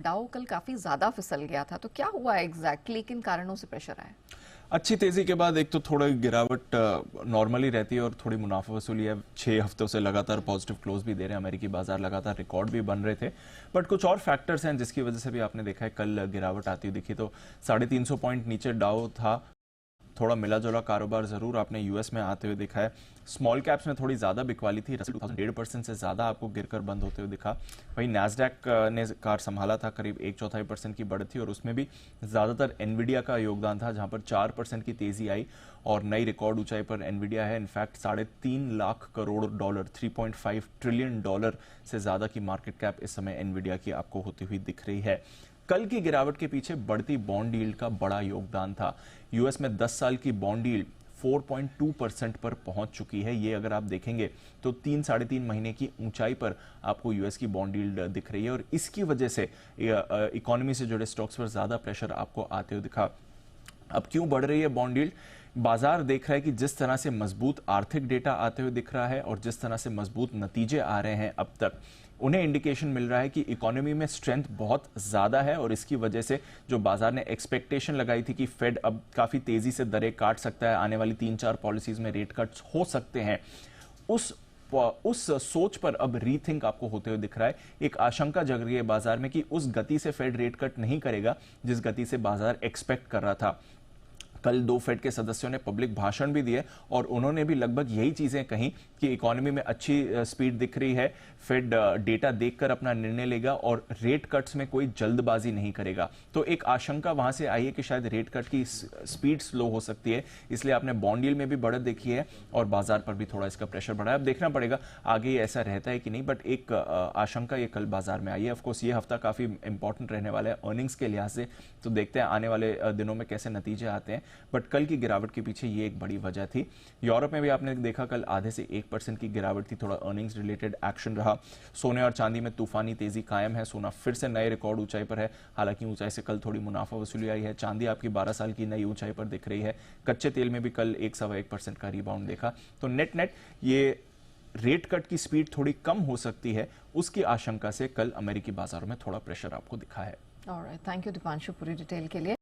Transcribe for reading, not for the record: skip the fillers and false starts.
डाउ कल काफी ज्यादा फिसल गया था, तो क्या हुआ एग्जैक्टली, किन कारणों से प्रेशर आया? अच्छी तेजी के बाद एक तो थोड़ा गिरावट नॉर्मली रहती है और थोड़ी मुनाफा वसूली है। 6 हफ्तों से लगातार पॉजिटिव क्लोज भी दे रहे हैं अमेरिकी बाजार, लगातार रिकॉर्ड भी बन रहे थे। बट कुछ और फैक्टर्स हैं जिसकी वजह से भी आपने देखा है कल गिरावट आती हुई दिखी। तो 350 पॉइंट नीचे डाउ था, थोड़ा मिला जुला कारोबार जरूर आपने यूएस में आते हुए दिखा है। स्मॉल कैप्स में थोड़ी ज्यादा बिकवाली थी, रसल 1.5% से ज्यादा आपको गिरकर बंद होते हुए दिखा। वहीं नैस्डैक ने कार संभाला था, करीब 1/4% की बढ़त थी और उसमें भी ज्यादातर एनवीडिया का योगदान था, जहां पर 4% की तेजी आई और नई रिकॉर्ड ऊंचाई पर एनवीडिया है। इनफैक्ट $3.5 करोड़, $3.5 ट्रिलियन से ज्यादा की मार्केट कैप इस समय एनवीडिया की आपको होती हुई दिख रही है। कल की गिरावट के पीछे बढ़ती बॉन्ड यील्ड का बड़ा योगदान था। यूएस में 10 साल की बॉन्ड यील्ड 4.2% पर पहुंच चुकी है। ये अगर आप देखेंगे तो 3-3.5 महीने की ऊंचाई पर आपको यूएस की बॉन्ड यील्ड दिख रही है और इसकी वजह से इकोनॉमी से जुड़े स्टॉक्स पर ज्यादा प्रेशर आपको आते हुए दिखा। अब क्यों बढ़ रही है बॉन्ड यील्ड? बाजार देख रहा है कि जिस तरह से मजबूत आर्थिक डेटा आते हुए दिख रहा है और जिस तरह से मजबूत नतीजे आ रहे हैं अब तक, उन्हें इंडिकेशन मिल रहा है कि इकोनॉमी में स्ट्रेंथ बहुत ज्यादा है और इसकी वजह से जो बाजार ने एक्सपेक्टेशन लगाई थी कि फेड अब काफी तेजी से दरें काट सकता है, आने वाली 3-4 पॉलिसीज में रेट कट्स हो सकते हैं, उस सोच पर अब रीथिंक आपको होते हुए दिख रहा है। एक आशंका जग रही है बाजार में कि उस गति से फेड रेट कट नहीं करेगा जिस गति से बाजार एक्सपेक्ट कर रहा था। कल 2 फेड के सदस्यों ने पब्लिक भाषण भी दिए और उन्होंने भी लगभग यही चीजें कही कि इकोनॉमी में अच्छी स्पीड दिख रही है, फेड डेटा देखकर अपना निर्णय लेगा और रेट कट्स में कोई जल्दबाजी नहीं करेगा। तो एक आशंका वहां से आई है कि शायद रेट कट की स्पीड स्लो हो सकती है, इसलिए आपने बॉन्ड यील्ड में भी बढ़त देखी है और बाजार पर भी थोड़ा इसका प्रेशर बढ़ा है। अब देखना पड़ेगा आगे ये ऐसा रहता है कि नहीं, बट एक आशंका ये कल बाजार में आई है। ऑफकोर्स ये हफ्ता काफी इंपॉर्टेंट रहने वाला है अर्निंग्स के लिहाज से, तो देखते हैं आने वाले दिनों में कैसे नतीजे आते हैं। बट कल की गिरावट के पीछे ये एक बड़ी वजह थी। यूरोप में भी आपने देखा कल आधे से 1% की गिरावट थी, थोड़ा अर्निंग्स रिलेटेड एक्शन रहा। सोने और चांदी में तूफानी तेजी कायम है, सोना फिर से नए रिकॉर्ड ऊंचाई पर है, हालांकि ऊंचाई से कल थोड़ी मुनाफा वसूली आई है। चांदी आपकी 12 साल की नई ऊंचाई पर दिख रही है। कच्चे तेल में भी कल 1-1.25% का रिबाउंड देखा। तो नेट नेट ये रेट कट की स्पीड थोड़ी कम हो सकती है, उसकी आशंका से कल अमेरिकी बाजारों में थोड़ा प्रेशर आपको दिखा है। ऑलराइट, थैंक यू दीपांशु पूरी डिटेल के लिए।